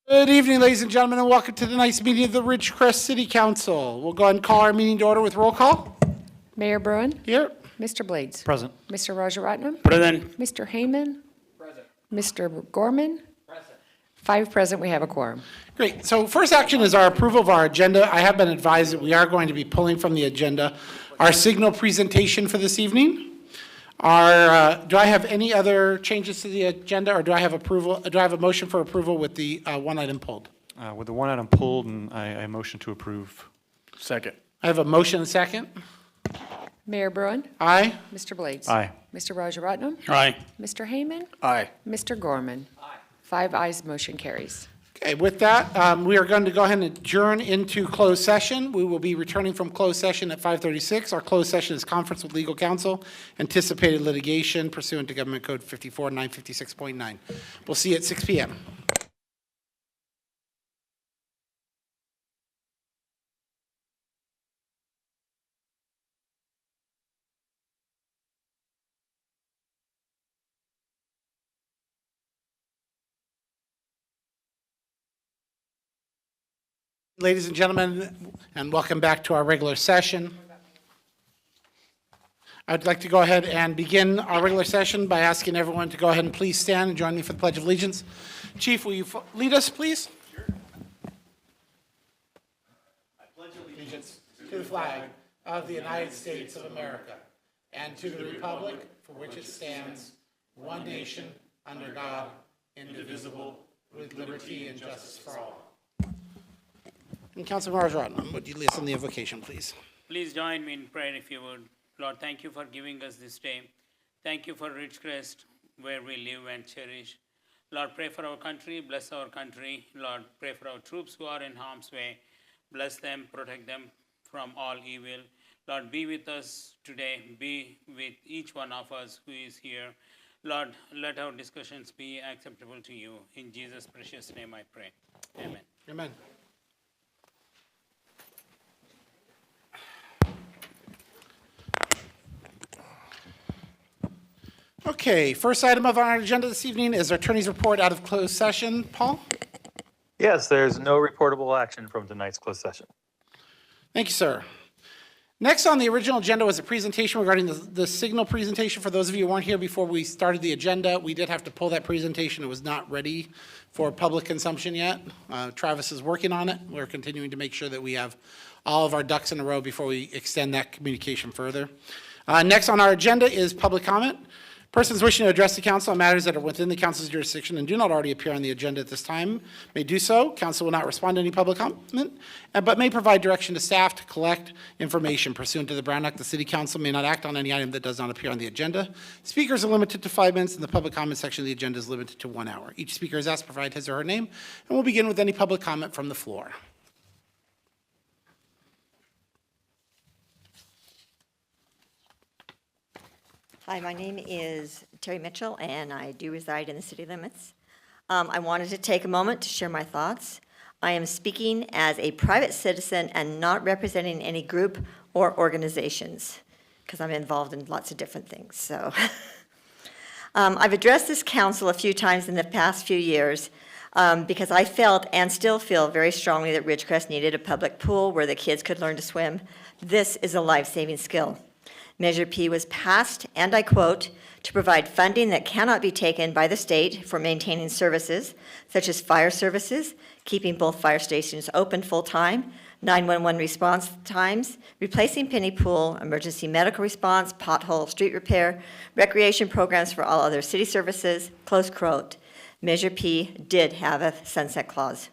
Good evening, ladies and gentlemen, and welcome to tonight's meeting of the Ridgecrest City Council. We'll go ahead and call our meeting to order with roll call. Mayor Bruin, Here. Mr. Blades, Present. Mr. Rajaratnam, Present. Mr. Heyman, Mr. Gorman. Five present, we have a quorum. Great. So first action is our approval of our agenda. I have been advised that we are going to be pulling from the agenda our signal presentation for this evening. Do I have any other changes to the agenda, or do I have approval? Do I have a motion for approval with the one item pulled? With the one item pulled, and I motion to approve. Second. I have a motion and a second. Mayor Bruin, Aye. Mr. Blades. Aye. Mr. Rajaratnam, Aye. Mr. Heyman, Aye. Mr. Gorman. Five ayes, motion carries. Okay, with that, we are going to go ahead and adjourn into closed session. We will be returning from closed session at 5:36. Our closed session is conference with legal counsel, anticipated litigation pursuant to Government Code 54-956.9. We'll see you at 6 p.m. Ladies and gentlemen, and welcome back to our regular session. I'd like to go ahead and begin our regular session by asking everyone to go ahead and please stand and join me for the Pledge of Allegiance. Chief, will you lead us, please? Sure. I pledge allegiance to the flag of the United States of America and to the republic for which it stands, one nation, under God, indivisible, with liberty and justice for all. And Councilor Rajaratnam, would you lead us in the invocation, please? Please join me in prayer if you would. Lord, thank you for giving us this day. Thank you for Ridgecrest, where we live and cherish. Lord, pray for our country, bless our country. Lord, pray for our troops who are in harm's way. Bless them, protect them from all evil. Lord, be with us today. Be with each one of us who is here. Lord, let our discussions be acceptable to you. In Jesus' precious name I pray. Amen. Amen. Okay, first item of our agenda this evening is our attorney's report out of closed session. Paul? Yes, there's no reportable action from tonight's closed session. Thank you, sir. Next on the original agenda was a presentation regarding the signal presentation. For those of you who weren't here before we started the agenda, we did have to pull that presentation. It was not ready for public consumption yet. Travis is working on it. We're continuing to make sure that we have all of our ducks in a row before we extend that communication further. Next on our agenda is public comment. Persons wishing to address the council on matters that are within the council's jurisdiction and do not already appear on the agenda at this time may do so. Council will not respond to any public comment, but may provide direction to staff to collect information pursuant to the Brown Act. The City Council may not act on any item that does not appear on the agenda. Speakers are limited to 5 minutes, and the public comment section of the agenda is limited to 1 hour. Each speaker is asked to provide his or her name, and we'll begin with any public comment from the floor. Hi, my name is Terry Mitchell, and I do reside in the city limits. I wanted to take a moment to share my thoughts. I am speaking as a private citizen and not representing any group or organizations, because I'm involved in lots of different things. So, I've addressed this council a few times in the past few years because I felt and still feel very strongly that Ridgecrest needed a public pool where the kids could learn to swim. This is a life-saving skill. Measure P was passed, and I quote, to provide funding that cannot be taken by the state for maintaining services, such as fire services, keeping both fire stations open full-time, 911 response times, replacing penny pool, emergency medical response, pothole street repair, recreation programs for all other city services, close quote. Measure P did have a sunset clause.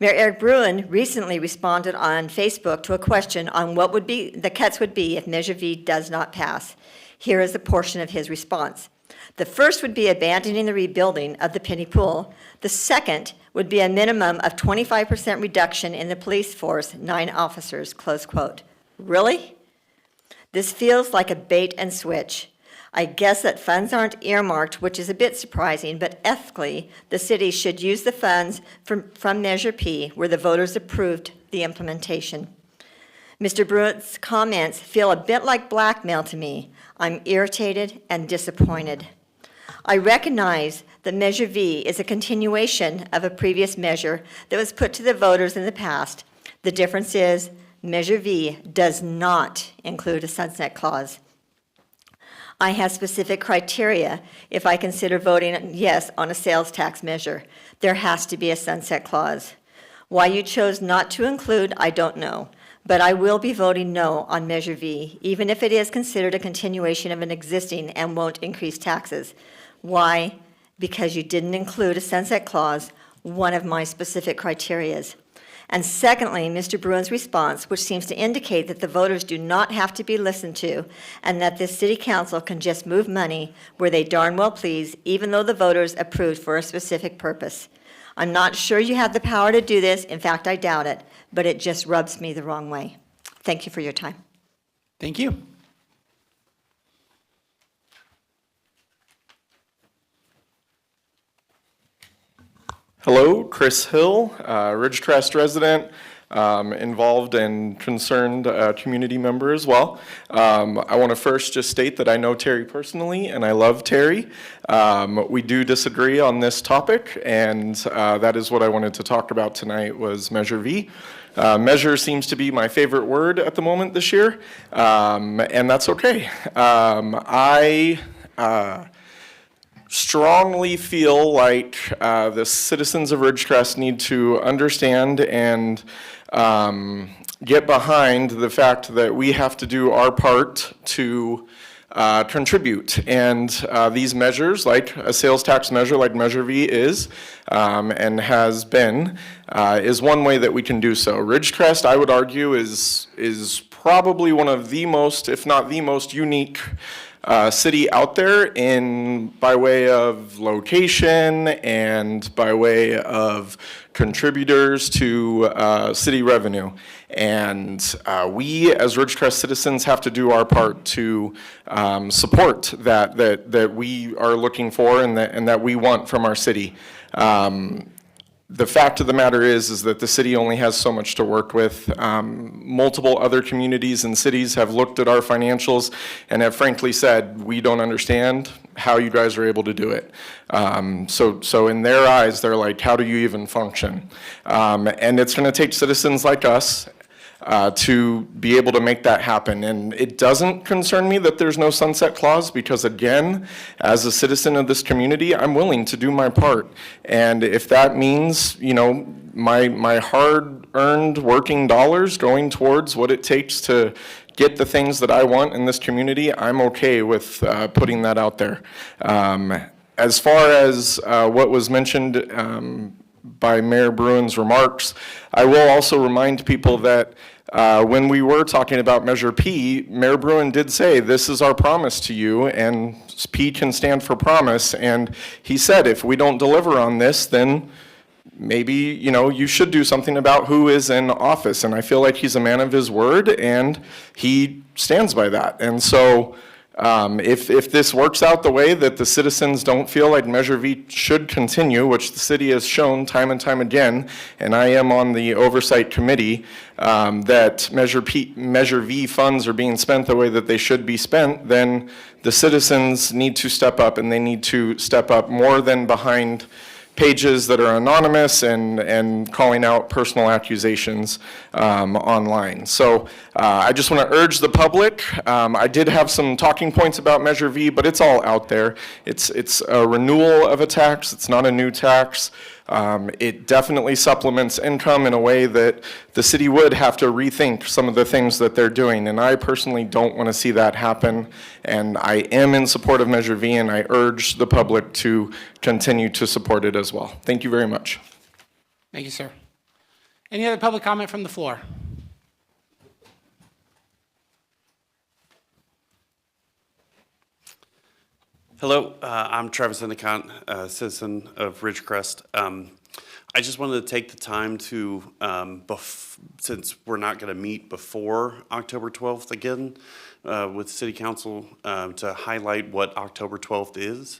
Mayor Eric Bruin recently responded on Facebook to a question on what would be the cuts would be if Measure V does not pass. Here is a portion of his response. The first would be abandoning the rebuilding of the penny pool. The second would be a minimum of 25% reduction in the police force, 9 officers, close quote. Really? This feels like a bait and switch. I guess that funds aren't earmarked, which is a bit surprising, but ethically, the city should use the funds from Measure P where the voters approved the implementation. Mr. Bruin's comments feel a bit like blackmail to me. I'm irritated and disappointed. I recognize that Measure V is a continuation of a previous measure that was put to the voters in the past. The difference is Measure V does not include a sunset clause. I have specific criteria if I consider voting yes on a sales tax measure. There has to be a sunset clause. Why you chose not to include, I don't know, but I will be voting no on Measure V, even if it is considered a continuation of an existing and won't increase taxes. Why? Because you didn't include a sunset clause, one of my specific criterias. And secondly, Mr. Bruin's response, which seems to indicate that the voters do not have to be listened to and that this city council can just move money where they darn well please, even though the voters approved for a specific purpose. I'm not sure you have the power to do this. In fact, I doubt it, but it just rubs me the wrong way. Thank you for your time. Thank you. Hello, Chris Hill, Ridgecrest resident, involved and concerned community member as well. I want to first just state that I know Terry personally and I love Terry. We do disagree on this topic, and that is what I wanted to talk about tonight was Measure V. Measure seems to be my favorite word at the moment this year, and that's okay. I strongly feel like the citizens of Ridgecrest need to understand and get behind the fact that we have to do our part to contribute. And these measures, like a sales tax measure like Measure V is and has been, is one way that we can do so. Ridgecrest, I would argue, is probably one of the most, if not the most unique city out there by way of location and by way of contributors to city revenue. And we, as Ridgecrest citizens, have to do our part to support that we are looking for and that we want from our city. The fact of the matter is that the city only has so much to work with. Multiple other communities and cities have looked at our financials and have frankly said, we don't understand how you guys are able to do it. So in their eyes, they're like, how do you even function? And it's gonna take citizens like us to be able to make that happen. And it doesn't concern me that there's no sunset clause because, again, as a citizen of this community, I'm willing to do my part. And if that means, you know, my hard-earned working dollars going towards what it takes to get the things that I want in this community, I'm okay with putting that out there. As far as what was mentioned by Mayor Bruin's remarks, I will also remind people that when we were talking about Measure P, Mayor Bruin did say, this is our promise to you, and P can stand for promise, and he said, if we don't deliver on this, then maybe, you know, you should do something about who is in office, and I feel like he's a man of his word, and he stands by that. And so if this works out the way that the citizens don't feel like Measure V should continue, which the city has shown time and time again, and I am on the oversight committee, that Measure V funds are being spent the way that they should be spent, then the citizens need to step up, and they need to step up more than behind pages that are anonymous and calling out personal accusations online. So I just want to urge the public. I did have some talking points about Measure V, but it's all out there. It's a renewal of a tax. It's not a new tax. It definitely supplements income in a way that the city would have to rethink some of the things that they're doing. And I personally don't want to see that happen. And I am in support of Measure V, and I urge the public to continue to support it as well. Thank you very much. Thank you, sir. Any other public comment from the floor? Hello, I'm Travis Endicott, a citizen of Ridgecrest. I just wanted to take the time to, since we're not going to meet before October 12th again with City Council, to highlight what October 12th is.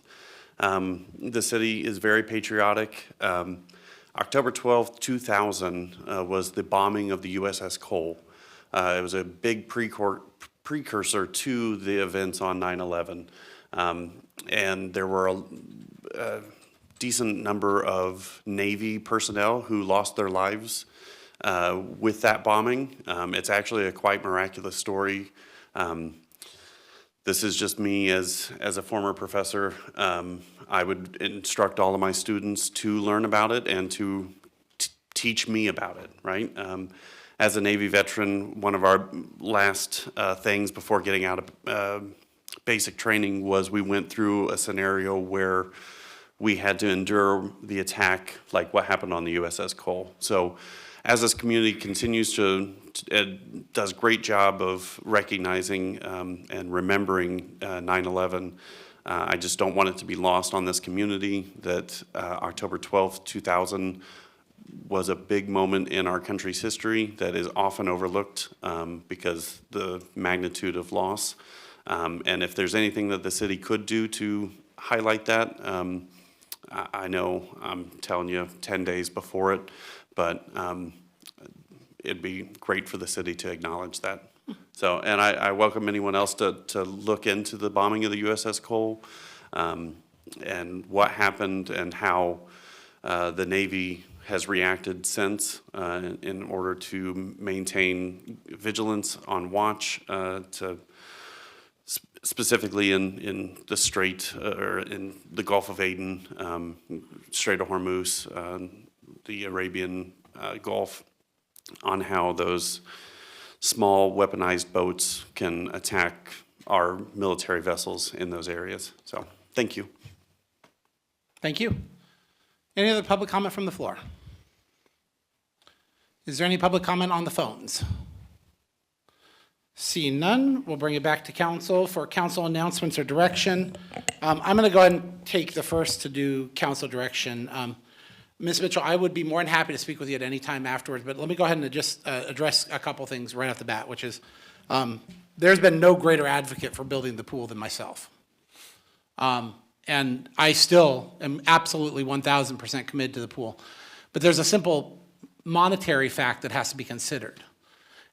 The city is very patriotic. October 12th, 2000 was the bombing of the USS Cole. It was a big precursor to the events on 9/11. And there were a decent number of Navy personnel who lost their lives with that bombing. It's actually a quite miraculous story. This is just me as a former professor. I would instruct all of my students to learn about it and to teach me about it, right? As a Navy veteran, one of our last things before getting out of basic training was we went through a scenario where we had to endure the attack like what happened on the USS Cole. So as this community continues to does a great job of recognizing and remembering 9/11, I just don't want it to be lost on this community that October 12th, 2000 was a big moment in our country's history that is often overlooked because the magnitude of loss. And if there's anything that the city could do to highlight that, I know I'm telling you 10 days before it, but it'd be great for the city to acknowledge that. So, and I welcome anyone else to look into the bombing of the USS Cole and what happened and how the Navy has reacted since in order to maintain vigilance on watch to specifically in the Strait or in the Gulf of Aden, Strait of Hormuz, the Arabian Gulf, on how those small weaponized boats can attack our military vessels in those areas. So, thank you. Thank you. Any other public comment from the floor? Is there any public comment on the phones? Seeing none, we'll bring it back to council for council announcements or direction. I'm going to go ahead and take the first to do council direction. Ms. Mitchell, I would be more than happy to speak with you at any time afterwards, but let me go ahead and just address a couple things right off the bat, which is there's been no greater advocate for building the pool than myself. And I still am absolutely 1,000% committed to the pool. But there's a simple monetary fact that has to be considered.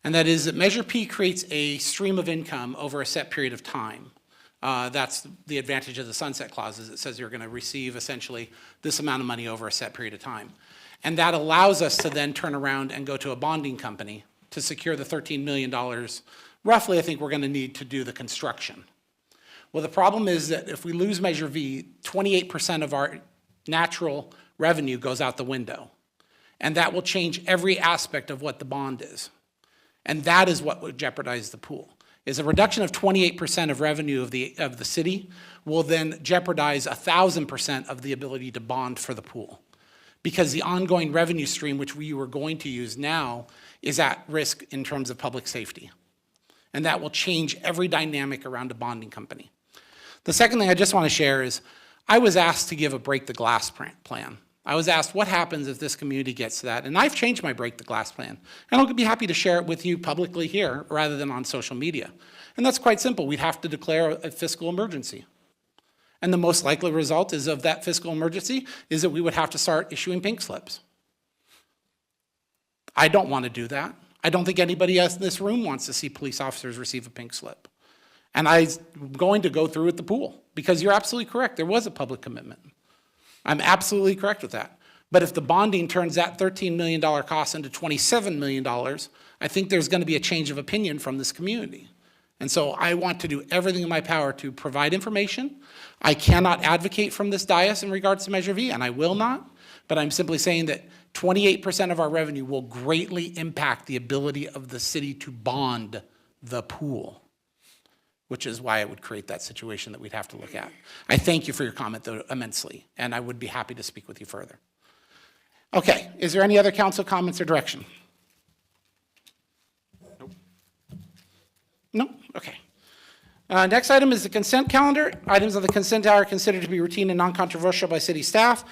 And that is that Measure P creates a stream of income over a set period of time. That's the advantage of the sunset clauses. It says you're going to receive essentially this amount of money over a set period of time. And that allows us to then turn around and go to a bonding company to secure the $13 million, roughly I think we're going to need to do the construction. Well, the problem is that if we lose Measure V, 28% of our natural revenue goes out the window. And that will change every aspect of what the bond is. And that is what would jeopardize the pool. Is a reduction of 28% of revenue of the city will then jeopardize 1,000% of the ability to bond for the pool. Because the ongoing revenue stream, which we were going to use now, is at risk in terms of public safety. And that will change every dynamic around a bonding company. The second thing I just want to share is I was asked to give a break the glass plan. I was asked what happens if this community gets to that, and I've changed my break the glass plan. And I'll be happy to share it with you publicly here rather than on social media. And that's quite simple. We'd have to declare a fiscal emergency. And the most likely result is of that fiscal emergency is that we would have to start issuing pink slips. I don't want to do that. I don't think anybody else in this room wants to see police officers receive a pink slip. And I'm going to go through with the pool because you're absolutely correct. There was a public commitment. I'm absolutely correct with that. But if the bonding turns that $13 million cost into $27 million, I think there's going to be a change of opinion from this community. And so I want to do everything in my power to provide information. I cannot advocate from this dais in regards to Measure V, and I will not. But I'm simply saying that 28% of our revenue will greatly impact the ability of the city to bond the pool, which is why it would create that situation that we'd have to look at. I thank you for your comment, though, immensely, and I would be happy to speak with you further. Okay, is there any other council comments or direction? Nope. No? Okay. Next item is the consent calendar. Items on the consent are considered to be routine and non-controversial by city staff.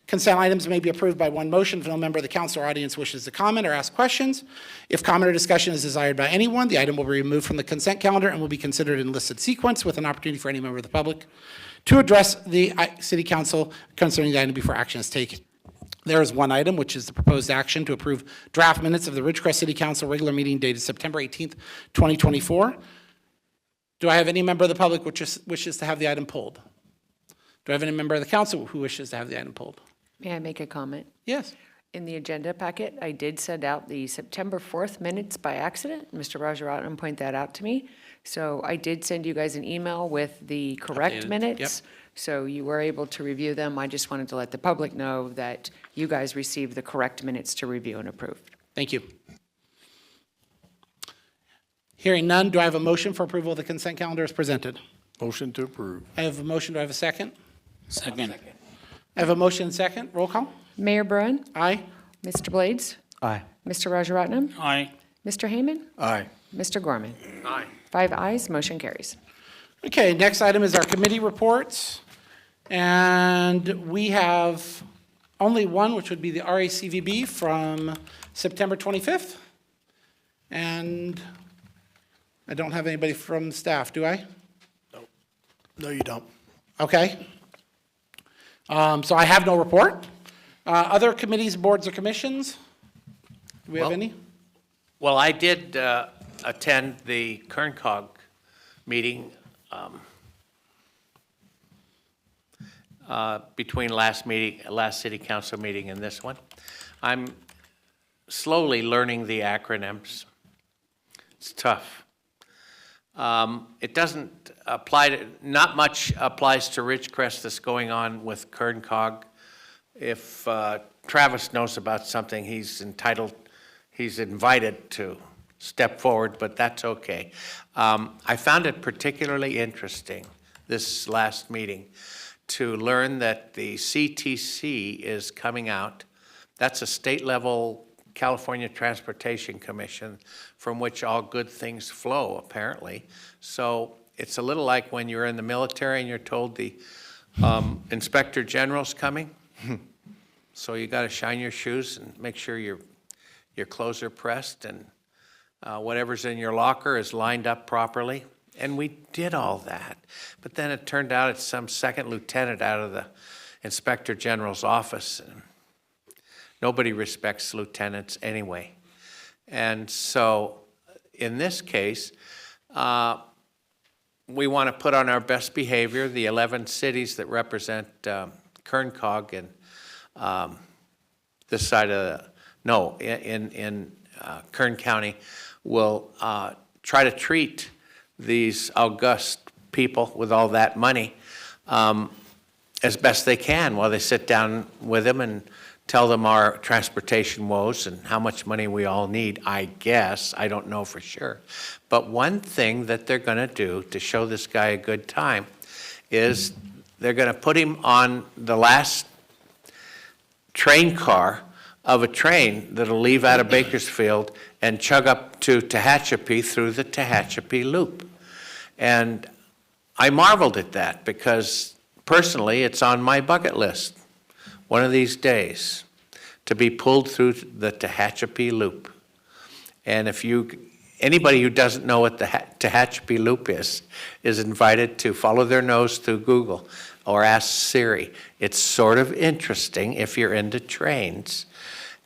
Consent items may be approved by one motion if no member of the council or audience wishes to comment or ask questions. If comment or discussion is desired by anyone, the item will be removed from the consent calendar and will be considered in listed sequence with an opportunity for any member of the public to address the city council concerning the item before action is taken. There is one item, which is the proposed action to approve draft minutes of the Ridgecrest City Council regular meeting dated September 18th, 2024. Do I have any member of the public which wishes to have the item pulled? Do I have any member of the council who wishes to have the item pulled? May I make a comment? Yes. In the agenda packet, I did send out the September 4th minutes by accident. Mr. Rajaratnam pointed that out to me. So I did send you guys an email with the correct Updated, minutes. So you were able to review them. I just wanted to let the public know that you guys received the correct minutes to review and approve. Thank you. Hearing none, do I have a motion for approval of the consent calendar as presented? Motion to approve. I have a motion. Do I have a second? Second. I have a motion and second. Roll call. Mayor Bruin, Aye. Mr. Blades, Aye. Mr. Rajaratnam, Aye. Mr. Heyman, Aye. Mr. Gorman. Aye. 5 ayes, motion carries. Okay, next item is our committee reports. And we have only one, which would be the RACVB from September 25th. And I don't have anybody from staff, do I? No, you don't. Okay. So I have no report. Other committees, boards, or commissions? Do we have Well- any? Well, I did attend the KernCog meeting between last city council meeting and this one. I'm slowly learning the acronyms. It's tough. It doesn't apply to, not much applies to Ridgecrest that's going on with KernCog. If Travis knows about something, he's invited to step forward, but that's okay. I found it particularly interesting, this last meeting, to learn that the CTC is coming out. That's a state-level California Transportation Commission from which all good things flow, apparently. So it's a little like when you're in the military and you're told the Inspector General's coming. So you got to shine your shoes and make sure your clothes are pressed and whatever's in your locker is lined up properly. And we did all that. But then it turned out it's some second lieutenant out of the Inspector General's office. And nobody respects lieutenants anyway. And so in this case, we want to put on our best behavior. The 11 cities that represent KernCog and this side of in Kern County will try to treat these august people with all that money as best they can while they sit down with them and tell them our transportation woes and how much money we all need, I guess. I don't know for sure. But one thing that they're going to do to show this guy a good time is they're going to put him on the last train car of a train that'll leave out of Bakersfield and chug up to Tehachapi through the Tehachapi Loop. And I marveled at that because personally it's on my bucket list one of these days to be pulled through the Tehachapi Loop. And if anybody who doesn't know what the Tehachapi Loop is invited to follow their nose through Google or ask Siri. It's sort of interesting if you're into trains.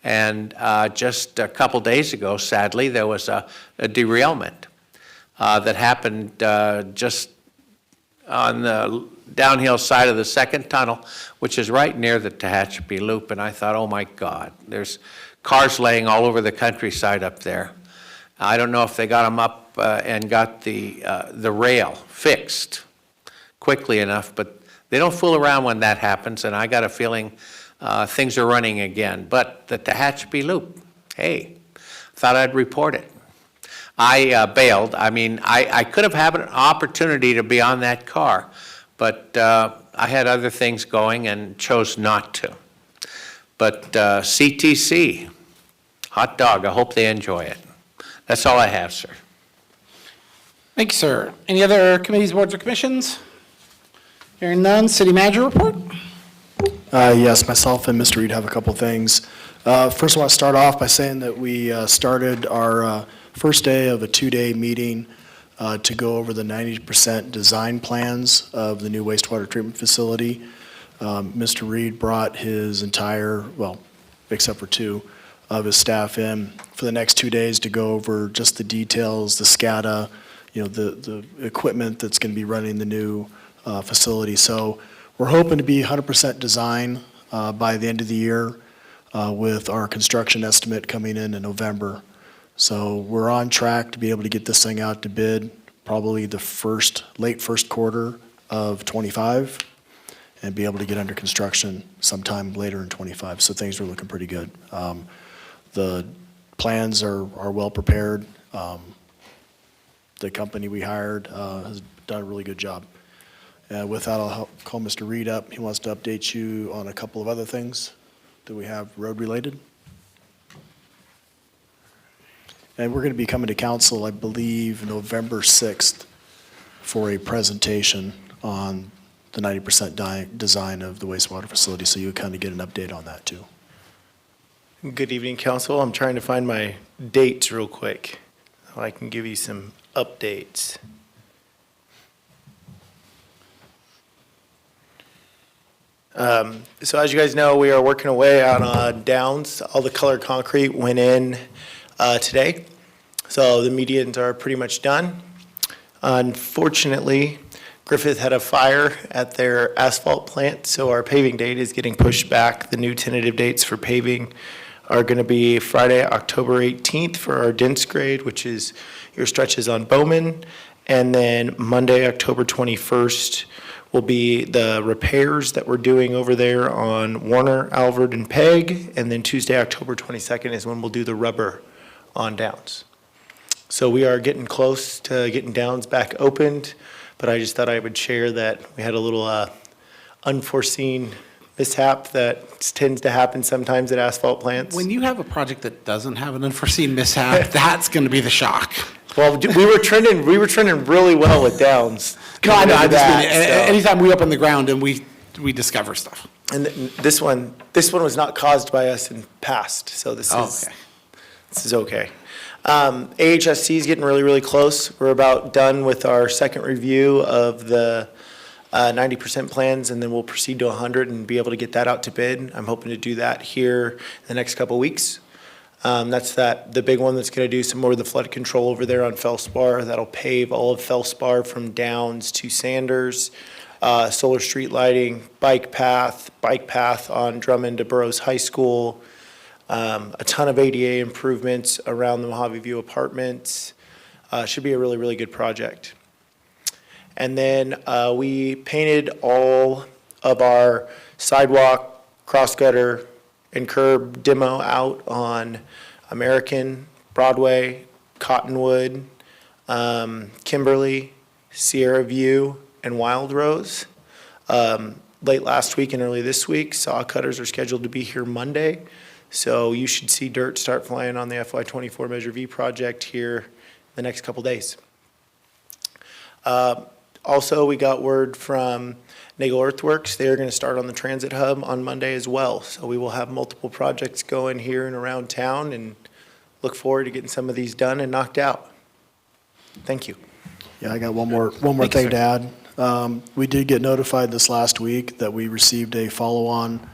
And just a couple days ago, sadly, there was a derailment that happened just on the downhill side of the second tunnel, which is right near the Tehachapi Loop. And I thought, oh my God, there's cars laying all over the countryside up there. I don't know if they got them up and got the rail fixed quickly enough, but they don't fool around when that happens, and I got a feeling things are running again. But the Tehachapi Loop, hey, thought I'd report it. I bailed. I mean, I could have had an opportunity to be on that car, but I had other things going and chose not to. But CTC, hot dog, I hope they enjoy it. That's all I have, sir. Thank you, sir. Any other committees, boards, or commissions? Hearing none, city manager report? Yes, myself and Mr. Reed have a couple things. First, I want to start off by saying that we started our first day of a 2-day meeting to go over the 90% design plans of the new wastewater treatment facility. Mr. Reed brought his entire, well, except for 2 of his staff in for the next 2 days to go over just the details, the SCADA, the equipment that's going to be running the new facility. So we're hoping to be 100% design by the end of the year with our construction estimate coming in November. So we're on track to be able to get this thing out to bid probably the late first quarter of '25 and be able to get under construction sometime later in '25. So things are looking pretty good. The plans are well prepared. The company we hired has done a really good job. With that, I'll call Mr. Reed up. He wants to update you on a couple of other things that we have road-related. And we're going to be coming to council, I believe, November 6th for a presentation on the 90% design of the wastewater facility, so you'll kind of get an update on that, too. Good evening, council. I'm trying to find my dates real quick so I can give you some updates. So as you guys know, we are working away on Downs. All the colored concrete went in today. So the medians are pretty much done. Unfortunately, Griffith had a fire at their asphalt plant, so our paving date is getting pushed back. The new tentative dates for paving are going to be Friday, October 18th for our dense grade, which is your stretches on Bowman, and then Monday, October 21st will be the repairs that we're doing over there on Warner, Alvord, and Peg, and then Tuesday, October 22nd is when we'll do the rubber on Downs. So we are getting close to getting Downs back opened, but I just thought I would share that we had a little unforeseen mishap that tends to happen sometimes at asphalt plants. When you have a project that doesn't have an unforeseen mishap, that's going to be the shock. Well, we were trending really well with Downs. No, I know, I just That, mean, so- anytime we open the ground and we discover stuff. And this one was not caused by us in past, so this is okay. AHSC is getting really, really close. We're about done with our second review of the 90% plans, and then we'll proceed to 100 and be able to get that out to bid. I'm hoping to do that here in the next couple of weeks. That's the big one that's going to do some more of the flood control over there on Felspar. That'll pave all of Felspar from Downs to Sanders, solar street lighting, bike path on Drummond to Burroughs High School, a ton of ADA improvements around the Mojave View Apartments. Should be a really, really good project. And then we painted all of our sidewalk, cross gutter, and curb demo out on American, Broadway, Cottonwood, Kimberly, Sierra View, and Wild Rose. Late last week and early this week, saw cutters are scheduled to be here Monday. So you should see dirt start flying on the FY24 Measure V project here the next couple days. Also, we got word from Nagel Earthworks. They're going to start on the transit hub on Monday as well. So we will have multiple projects going here and around town, and look forward to getting some of these done and knocked out. Thank you. Yeah, I got one more thing to add. We did get notified this last week that we received a follow-on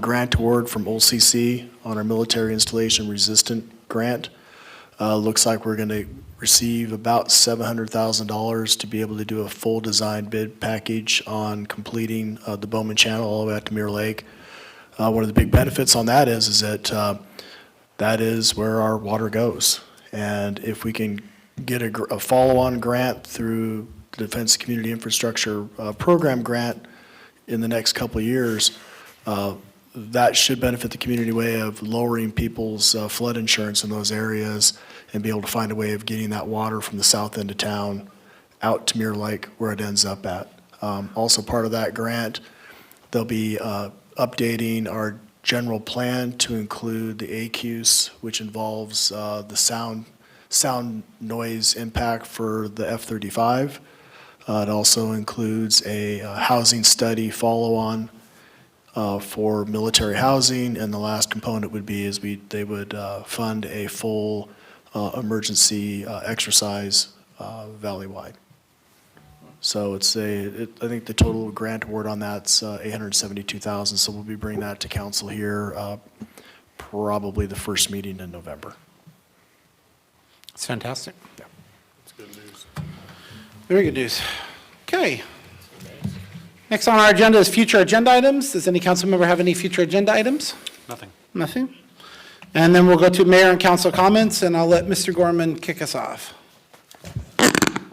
grant award from OCC on our military installation resistant grant. Looks like we're going to receive about $700,000 to be able to do a full design bid package on completing the Bowman Channel all the way out to Mirror Lake. One of the big benefits on that is that that is where our water goes. And if we can get a follow-on grant through the Defense Community Infrastructure Program grant in the next couple of years, that should benefit the community way of lowering people's flood insurance in those areas and be able to find a way of getting that water from the south end of town out to Mirror Lake where it ends up at. Also part of that grant, they'll be updating our general plan to include the ACUS, which involves the sound noise impact for the F-35. It also includes a housing study follow-on for military housing, and the last component would be they would fund a full emergency exercise valley-wide. So I think the total grant award on that's $872,000. So we'll be bringing that to council here probably the first meeting in November. It's fantastic. Yeah. Very good news. Okay. Next on our agenda is future agenda items. Does any council member have any future agenda items? Nothing. Nothing? And then we'll go to mayor and council comments, and I'll let Mr. Gorman kick us off.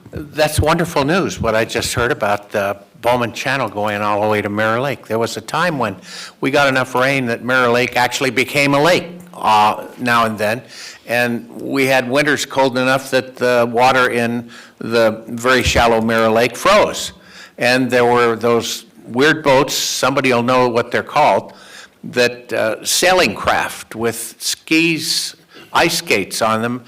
That's wonderful news, what I just heard about the Bowman Channel going all the way to Mirror Lake. There was a time when we got enough rain that Mirror Lake actually became a lake now and then. And we had winters cold enough that the water in the very shallow Mirror Lake froze. And there were those weird boats, somebody will know what they're called, that sailing craft with skis, ice skates on them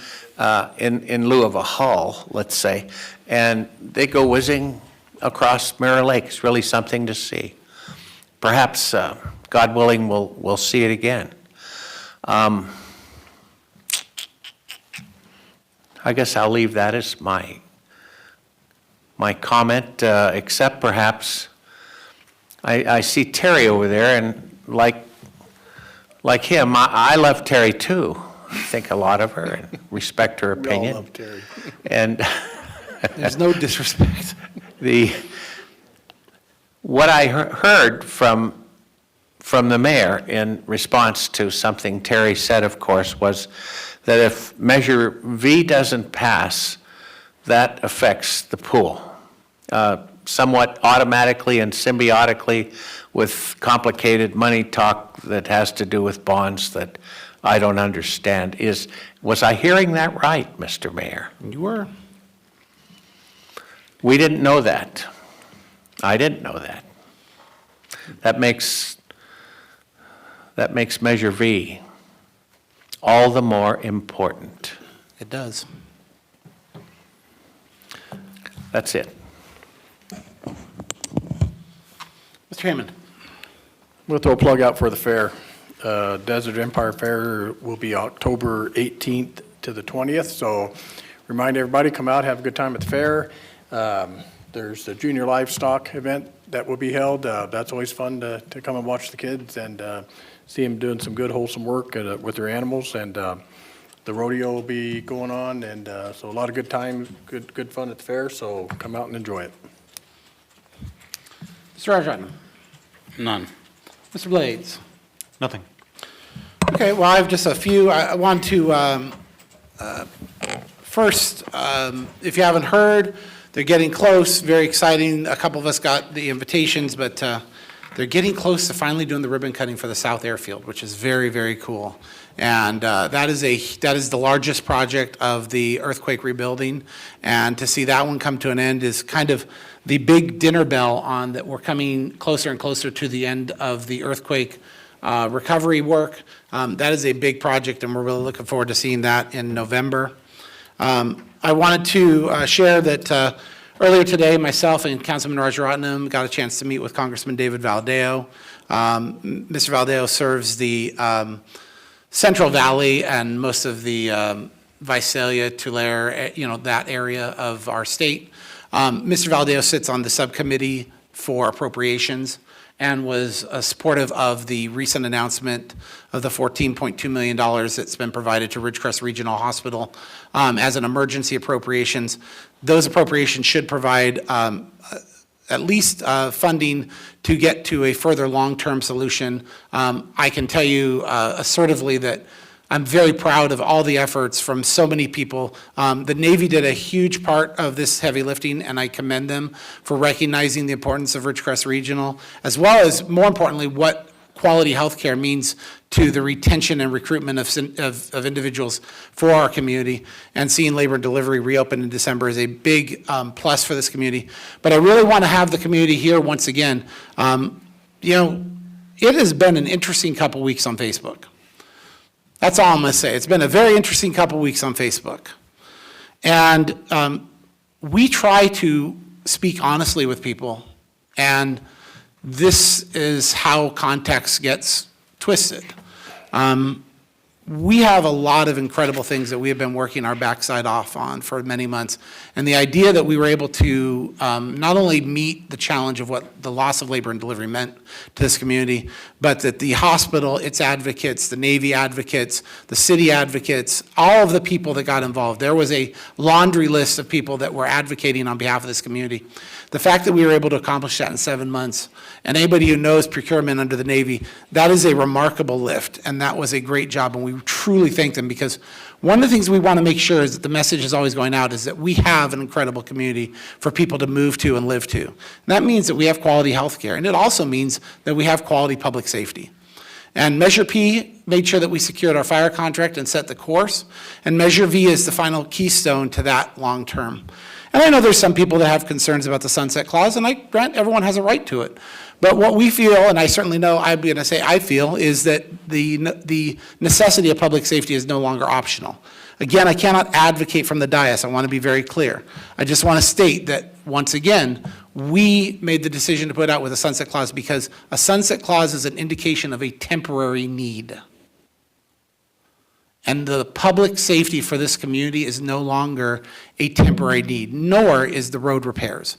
in lieu of a hull, let's say. And they go whizzing across Mirror Lake. It's really something to see. Perhaps, God willing, we'll see it again. I guess I'll leave that as my comment, except perhaps I see Terry over there, and like him, I love Terry too. I think a lot of her and respect her opinion. We all love Terry. And There's no disrespect. what I heard from the mayor in response to something Terry said, of course, was that if Measure V doesn't pass, that affects the pool somewhat automatically and symbiotically with complicated money talk that has to do with bonds that I don't understand. Was I hearing that right, Mr. Mayor? You were. We didn't know that. I didn't know that. That makes Measure V all the more important. It does. That's it. Mr. Hammond. We'll throw a plug out for the fair. Desert Empire Fair will be October 18th to the 20th, so remind everybody, come out, have a good time at the fair. There's the junior livestock event that will be held. That's always fun to come and watch the kids and see them doing some good wholesome work with their animals. And the rodeo will be going on, and so a lot of good time, good fun at the fair, so come out and enjoy it. Mr. Rajaratnam. None. Mr. Blades. Nothing. Okay, well, I have just a few. I want to, first, if you haven't heard, they're getting close, very exciting. A couple of us got the invitations, but they're getting close to finally doing the ribbon cutting for the South Airfield, which is very, very cool. And that is the largest project of the earthquake rebuilding. And to see that one come to an end is kind of the big dinner bell on that we're coming closer and closer to the end of the earthquake recovery work. That is a big project, and we're really looking forward to seeing that in November. I wanted to share that earlier today, myself and Councilman Rajaratnam got a chance to meet with Congressman David Valdeo. Mr. Valdeo serves the Central Valley and most of the Visalia, Tulare, that area of our state. Mr. Valdeo sits on the subcommittee for appropriations and was supportive of the recent announcement of the $14.2 million that's been provided to Ridgecrest Regional Hospital as an emergency appropriations. Those appropriations should provide at least funding to get to a further long-term solution. I can tell you assertively that I'm very proud of all the efforts from so many people. The Navy did a huge part of this heavy lifting, and I commend them for recognizing the importance of Ridgecrest Regional, as well as, more importantly, what quality healthcare means to the retention and recruitment of individuals for our community. And seeing Labor and Delivery reopen in December is a big plus for this community. But I really want to have the community here once again. It has been an interesting couple weeks on Facebook. That's all I'm going to say. It's been a very interesting couple weeks on Facebook. And we try to speak honestly with people, and this is how context gets twisted. we have a lot of incredible things that we have been working our backside off on for many months. And the idea that we were able to not only meet the challenge of what the loss of labor and delivery meant to this community, but that the hospital, its advocates, the Navy advocates, the city advocates, all of the people that got involved, there was a laundry list of people that were advocating on behalf of this community. The fact that we were able to accomplish that in 7 months, and anybody who knows procurement under the Navy, that is a remarkable lift, and that was a great job, and we truly thank them, because one of the things we want to make sure is that the message is always going out is that we have an incredible community for people to move to and live to. And that means that we have quality health care, and it also means that we have quality public safety. And Measure P made sure that we secured our fire contract and set the course, and Measure V is the final keystone to that long term. And I know there's some people that have concerns about the sunset clause, and I grant everyone has a right to it. But what we feel, and I certainly know I'm going to say I feel, is that the necessity of public safety is no longer optional. Again, I cannot advocate from the dais. I want to be very clear. I just want to state that, once again, we made the decision to put out with a sunset clause because a sunset clause is an indication of a temporary need. And the public safety for this community is no longer a temporary need, nor is the road repairs.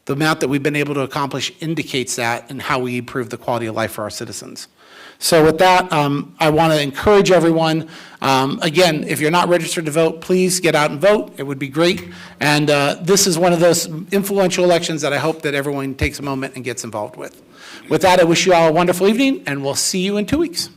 The amount that we've been able to accomplish indicates that and how we improve the quality of life for our citizens. So with that, I want to encourage everyone, again, if you're not registered to vote, please get out and vote. It would be great. And this is one of those influential elections that I hope that everyone takes a moment and gets involved with. With that, I wish you all a wonderful evening, and we'll see you in 2 weeks.